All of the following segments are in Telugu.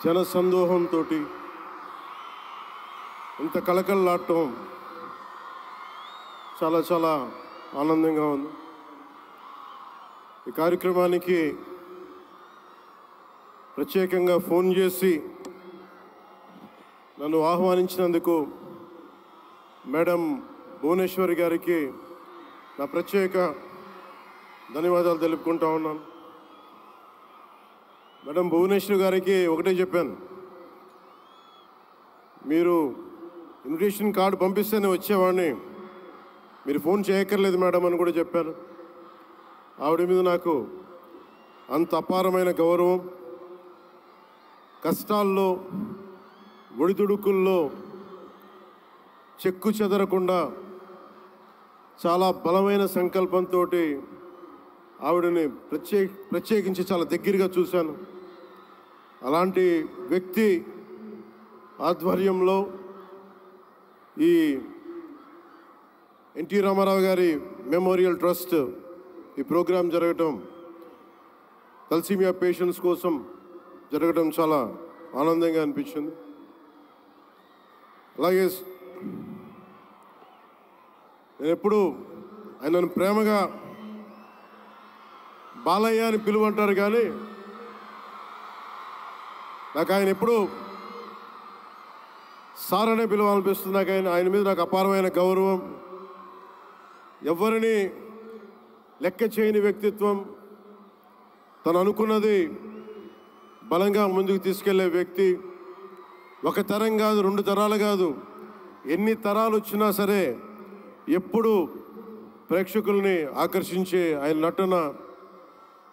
జనసందోహంతో ఇంత కలకలలాడటం చాలా చాలా ఆనందంగా ఉంది. ఈ కార్యక్రమానికి ప్రత్యేకంగా ఫోన్ చేసి నన్ను ఆహ్వానించినందుకు మేడం భువనేశ్వరి గారికి నా ప్రత్యేక ధన్యవాదాలు తెలుపుకుంటా ఉన్నాను. మేడం భువనేశ్వరి గారికి ఒకటే చెప్పాను, మీరు ఇన్విటేషన్ కార్డు పంపిస్తేనే వచ్చేవాడిని, మీరు ఫోన్ చేయక్కర్లేదు మేడం అని కూడా చెప్పాను. ఆవిడ మీద నాకు అంత అపారమైన గౌరవం. కష్టాల్లో ఒడిదుడుకుల్లో చెక్కు చెదరకుండా చాలా బలమైన సంకల్పంతో ఆవిడని ప్రత్యేకించి చాలా దగ్గరగా చూశాను. అలాంటి వ్యక్తి ఆధ్వర్యంలో ఈ ఎన్టీ రామారావు గారి మెమోరియల్ ట్రస్ట్ ఈ ప్రోగ్రాం జరగటం, తలసీమియా పేషెంట్స్ కోసం జరగడం చాలా ఆనందంగా అనిపించింది. అలాగే నేను ఎప్పుడు ఆయనను ప్రేమగా బాలయ్య అని పిలువంటారు, కానీ నాకు ఆయన ఎప్పుడు సార్ అనే పిలవాలనిపిస్తుంది. నాకు ఆయన మీద నాకు అపారమైన గౌరవం. ఎవరిని లెక్క చేయని వ్యక్తిత్వం, తను అనుకున్నది బలంగా ముందుకు తీసుకెళ్లే వ్యక్తి. ఒక తరం కాదు, 2 తరాలు కాదు, ఎన్ని తరాలు వచ్చినా సరే ఎప్పుడు ప్రేక్షకుల్ని ఆకర్షించే ఆయన నటన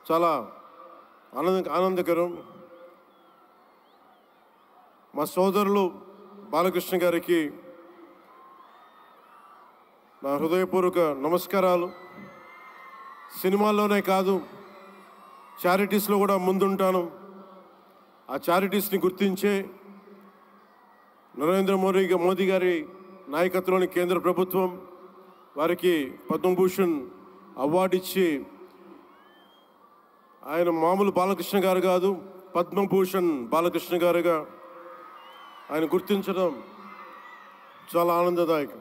చాలా ఆనందకరం. మా సోదరులు బాలకృష్ణ గారికి నా హృదయపూర్వక నమస్కారాలు. సినిమాల్లోనే కాదు, చారిటీస్లో కూడా ముందుంటాను. ఆ చారిటీస్ని గుర్తించే నరేంద్ర మోదీ గారి నాయకత్వంలోని కేంద్ర ప్రభుత్వం వారికి పద్మభూషణ్ అవార్డు ఇచ్చి, ఆయన మామూలు బాలకృష్ణ గారు కాదు, పద్మభూషణ్ బాలకృష్ణ గారుగా ఆయన గుర్తించడం చాలా ఆనందదాయకం.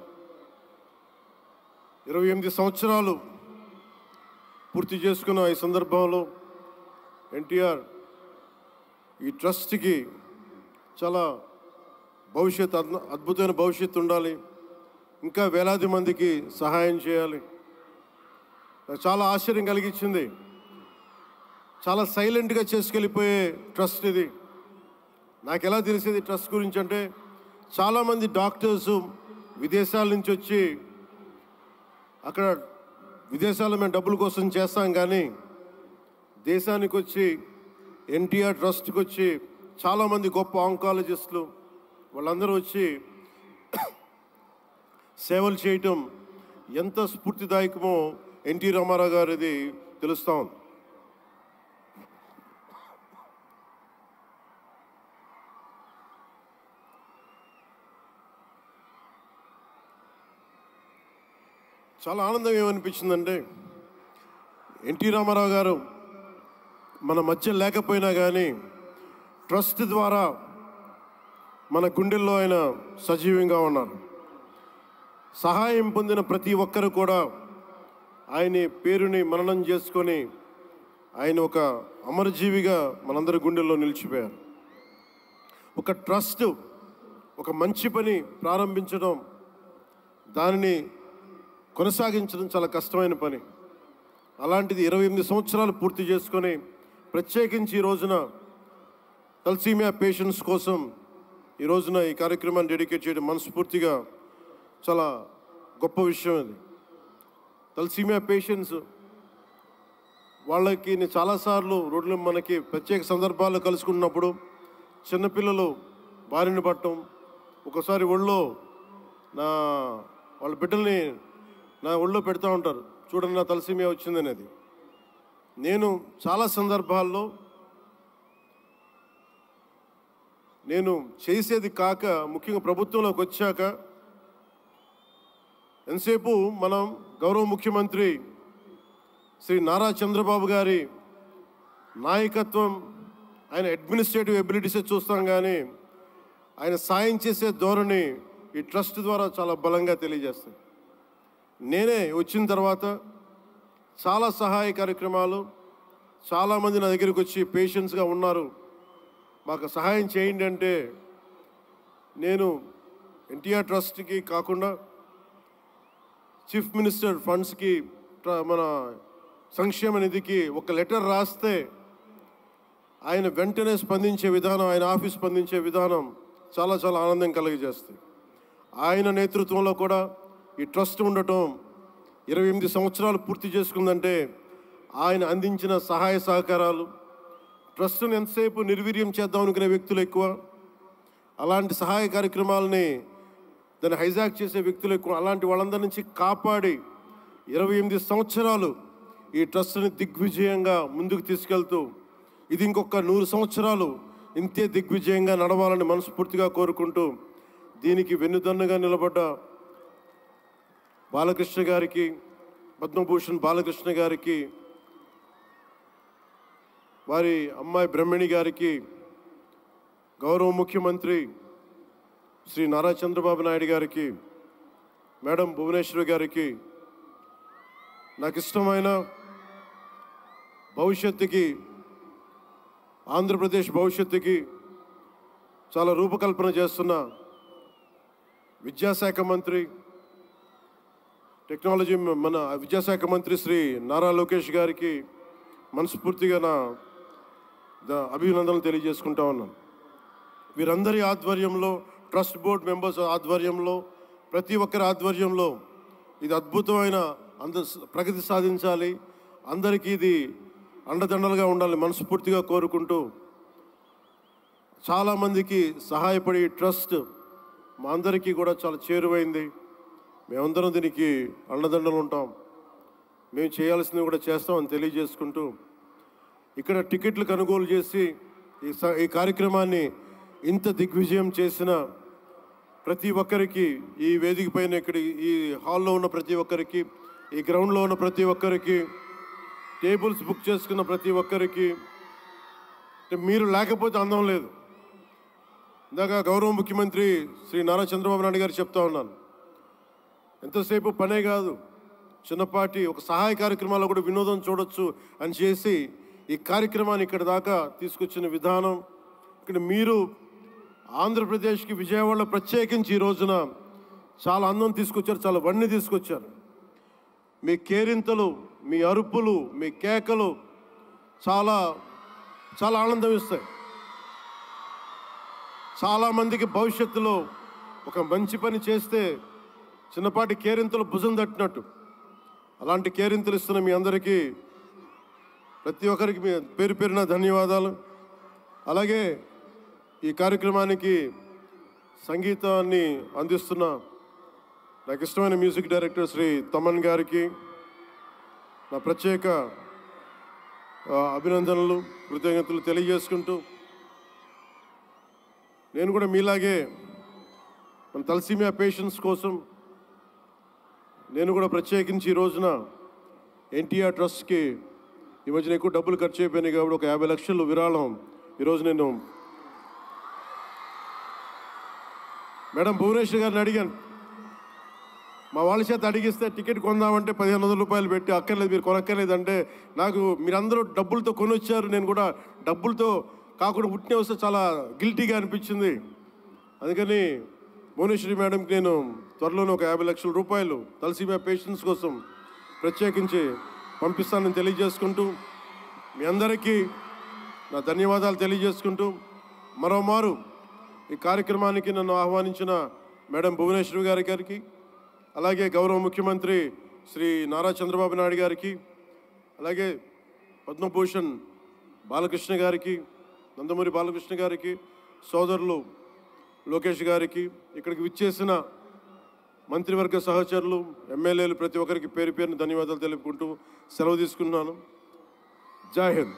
28 సంవత్సరాలు పూర్తి చేసుకున్న ఈ సందర్భంలో ఎన్టీఆర్ ఈ ట్రస్ట్కి చాలా అద్భుతమైన భవిష్యత్తు ఉండాలి, ఇంకా వేలాది మందికి సహాయం చేయాలి. నాకు చాలా ఆశ్చర్యం కలిగించింది. చాలా సైలెంట్గా చేసుకెళ్ళిపోయే ట్రస్ట్ ఇది. నాకు ఎలా తెలిసేది ట్రస్ట్ గురించి అంటే, చాలామంది డాక్టర్సు విదేశాల నుంచి వచ్చి అక్కడ విదేశాల్లో మేము డబ్బుల కోసం చేస్తాం, కానీ దేశానికి వచ్చి ఎన్టీఆర్ ట్రస్ట్కి వచ్చి చాలామంది గొప్ప ఆంకాలజిస్టులు వాళ్ళందరూ వచ్చి సేవలు చేయటం ఎంత స్ఫూర్తిదాయకమో ఎన్టీ రామారావు గారిది తెలుస్తా ఉంది. చాలా ఆనందం ఏమనిపించిందంటే, ఎన్టీ రామారావు గారు మన మధ్య లేకపోయినా కానీ ట్రస్ట్ ద్వారా మన గుండెల్లో ఆయన సజీవంగా ఉన్నారు. సహాయం పొందిన ప్రతి ఒక్కరు కూడా ఆయన పేరుని మననం చేసుకొని ఆయన ఒక అమరజీవిగా మనందరి గుండెల్లో నిలిచిపోయారు. ఒక ట్రస్ట్, ఒక మంచి పని ప్రారంభించడం, దానిని కొనసాగించడం చాలా కష్టమైన పని. అలాంటిది 28 సంవత్సరాలు పూర్తి చేసుకొని ప్రత్యేకించి ఈ రోజున తలసీమియా పేషెంట్స్ కోసం ఈ రోజున ఈ కార్యక్రమాన్ని డెడికేట్ చేయడం మనస్ఫూర్తిగా చాలా గొప్ప విషయం. ఇది తలసీమియా పేషెంట్స్ వాళ్ళకి నేను చాలాసార్లు రోడ్లు మనకి ప్రత్యేక సందర్భాల్లో కలుసుకున్నప్పుడు చిన్నపిల్లలు బారిన పడటం, ఒకసారి ఒళ్ళో వాళ్ళ బిడ్డల్ని నా ఒళ్ళో పెడతా ఉంటారు, చూడండి నా తలసీమియా వచ్చిందనేది. నేను చాలా సందర్భాల్లో నేను చేసేది కాక, ముఖ్యంగా ప్రభుత్వంలోకి వచ్చాక ఎంతసేపు మనం గౌరవ ముఖ్యమంత్రి శ్రీ నారా చంద్రబాబు గారి నాయకత్వం, ఆయన అడ్మినిస్ట్రేటివ్ ఎబిలిటీసే చూస్తాం, కానీ ఆయన సాయం చేసే ధోరణి ఈ ట్రస్ట్ ద్వారా చాలా బలంగా తెలియజేస్తుంది. నేనే వచ్చిన తర్వాత చాలా సహాయ కార్యక్రమాలు, చాలామంది నా దగ్గరికి వచ్చి పేషెంట్స్గా ఉన్నారు, మాకు సహాయం చేయండి అంటే నేను ఎన్టీఆర్ ట్రస్ట్కి కాకుండా చీఫ్ మినిస్టర్ ఫండ్స్కి, మన సంక్షేమ నిధికి ఒక లెటర్ రాస్తే ఆయన వెంటనే స్పందించే విధానం, ఆయన ఆఫీస్ స్పందించే విధానం చాలా చాలా ఆనందం కలిగజేస్తుంది. ఆయన నేతృత్వంలో కూడా ఈ ట్రస్ట్ ఉండటం 28 సంవత్సరాలు పూర్తి చేసుకుందంటే ఆయన అందించిన సహాయ సహకారాలు, ట్రస్ట్ను ఎంతసేపు నిర్వీర్యం చేద్దాం అనుకునే వ్యక్తులు ఎక్కువ, అలాంటి సహాయ కార్యక్రమాలని దాన్ని హైజాక్ చేసే వ్యక్తులు ఎక్కువ. అలాంటి వాళ్ళందరి నుంచి కాపాడి 28 సంవత్సరాలు ఈ ట్రస్ట్ని దిగ్విజయంగా ముందుకు తీసుకెళ్తూ ఇది ఇంకొక 100 సంవత్సరాలు ఇంతే దిగ్విజయంగా నడవాలని మనస్ఫూర్తిగా కోరుకుంటూ, దీనికి వెన్నుదన్నుగా నిలబడ్డ బాలకృష్ణ గారికి, పద్మభూషణ్ బాలకృష్ణ గారికి, వారి అమ్మాయి బ్రహ్మణి గారికి, గౌరవ ముఖ్యమంత్రి శ్రీ నారా చంద్రబాబు నాయుడు గారికి, మేడం భువనేశ్వరి గారికి, నాకు ఇష్టమైన భవిష్యత్తుకి, ఆంధ్రప్రదేశ్ భవిష్యత్తుకి చాలా రూపకల్పన చేస్తున్న విద్యాశాఖ మంత్రి, టెక్నాలజీ మన విద్యాశాఖ మంత్రి శ్రీ నారా లోకేష్ గారికి మనస్ఫూర్తిగా నా అభినందనలు తెలియజేసుకుంటా ఉన్నాను. వీరందరి ఆధ్వర్యంలో, ట్రస్ట్ బోర్డ్ మెంబర్స్ ఆధ్వర్యంలో, ప్రతి ఒక్కరి ఆధ్వర్యంలో ఇది అద్భుతమైన ప్రగతి సాధించాలి, అందరికీ ఇది అండదండలుగా ఉండాలి మనస్ఫూర్తిగా కోరుకుంటూ, చాలామందికి సహాయపడి ట్రస్ట్ మా అందరికీ కూడా చాలా చేరువైంది. మేమందరం దీనికి అండదండలు ఉంటాం, మేము చేయాల్సింది కూడా చేస్తామని తెలియజేసుకుంటూ, ఇక్కడ టికెట్లు కొనుగోలు చేసి ఈ కార్యక్రమాన్ని ఇంత దిగ్విజయం చేసిన ప్రతి ఒక్కరికి, ఈ వేదిక పైన ఇక్కడ ఈ హాల్లో ఉన్న ప్రతి ఒక్కరికి, ఈ గ్రౌండ్లో ఉన్న ప్రతి ఒక్కరికి, టేబుల్స్ బుక్ చేసుకున్న ప్రతి ఒక్కరికి, మీరు లేకపోతే అందం లేదు. ఇందాక గౌరవ ముఖ్యమంత్రి శ్రీ నారా చంద్రబాబు నాయుడు గారు చెప్తా ఉన్నాను, ఎంతసేపు పనే కాదు, చిన్నపాటి ఒక సహాయ కార్యక్రమాల్లో కూడా వినోదం చూడొచ్చు అని చేసి ఈ కార్యక్రమాన్ని ఇక్కడ దాకా తీసుకొచ్చిన విధానం, ఇక్కడ మీరు ఆంధ్రప్రదేశ్కి విజయవాడలో ప్రత్యేకించి ఈ రోజున చాలా అందం తీసుకొచ్చారు, చాలా వన్నె తీసుకొచ్చారు. మీ కేరింతలు, మీ అరుపులు, మీ కేకలు చాలా చాలా ఆనందం ఇస్తాయి. చాలామందికి భవిష్యత్తులో ఒక మంచి పని చేస్తే చిన్నపాటి కేరింతలు భుజం తట్టినట్టు, అలాంటి కేరింతలు ఇస్తున్న మీ అందరికీ, ప్రతి ఒక్కరికి మీ పేరు పేరున ధన్యవాదాలు. అలాగే ఈ కార్యక్రమానికి సంగీతాన్ని అందిస్తున్న నాకు ఇష్టమైన మ్యూజిక్ డైరెక్టర్ శ్రీ తమన్ గారికి నా ప్రత్యేక అభినందనలు, కృతజ్ఞతలు తెలియజేసుకుంటూ, నేను కూడా మీలాగే మన తలసీమియా పేషెంట్స్ కోసం నేను కూడా ప్రత్యేకించి ఈ రోజున ఎన్టీఆర్ ట్రస్ట్కి ఈ మధ్యన ఎక్కువ డబ్బులు ఖర్చు అయిపోయినాయి కాబట్టి ఒక 50 లక్షలు విరాళం ఈరోజు నేను మేడం భువనేశ్వర్ గారిని అడిగాను. మా వాళ్ళ చేత అడిగిస్తే టికెట్ కొందామంటే 1500 రూపాయలు పెట్టి, అక్కర్లేదు మీరు కొనక్కర్లేదంటే, నాకు మీరందరూ డబ్బులతో కొనొచ్చారు, నేను కూడా డబ్బులతో కాకుండా పుట్టిన వస్తే చాలా గిల్టీగా అనిపించింది. అందుకని భువనేశ్వరి మేడంకి నేను త్వరలోనే ఒక 50 లక్షల రూపాయలు తలసీమియా పేషెంట్స్ కోసం ప్రత్యేకించి పంపిస్తానని తెలియజేసుకుంటూ, మీ అందరికీ నా ధన్యవాదాలు తెలియజేసుకుంటూ, మరోమారు ఈ కార్యక్రమానికి నన్ను ఆహ్వానించిన మేడం భువనేశ్వరి గారికి, అలాగే గౌరవ ముఖ్యమంత్రి శ్రీ నారా చంద్రబాబు నాయుడు గారికి, అలాగే పద్మభూషణ్ బాలకృష్ణ గారికి, నందమూరి బాలకృష్ణ గారికి, సోదరులు లోకేష్ గారికి, ఇక్కడికి విచ్చేసిన మంత్రివర్గ సహచరులు, ఎమ్మెల్యేలు ప్రతి ఒక్కరికి పేరు పేరున ధన్యవాదాలు తెలుపుకుంటూ సెలవు తీసుకున్నాను. జై హింద్.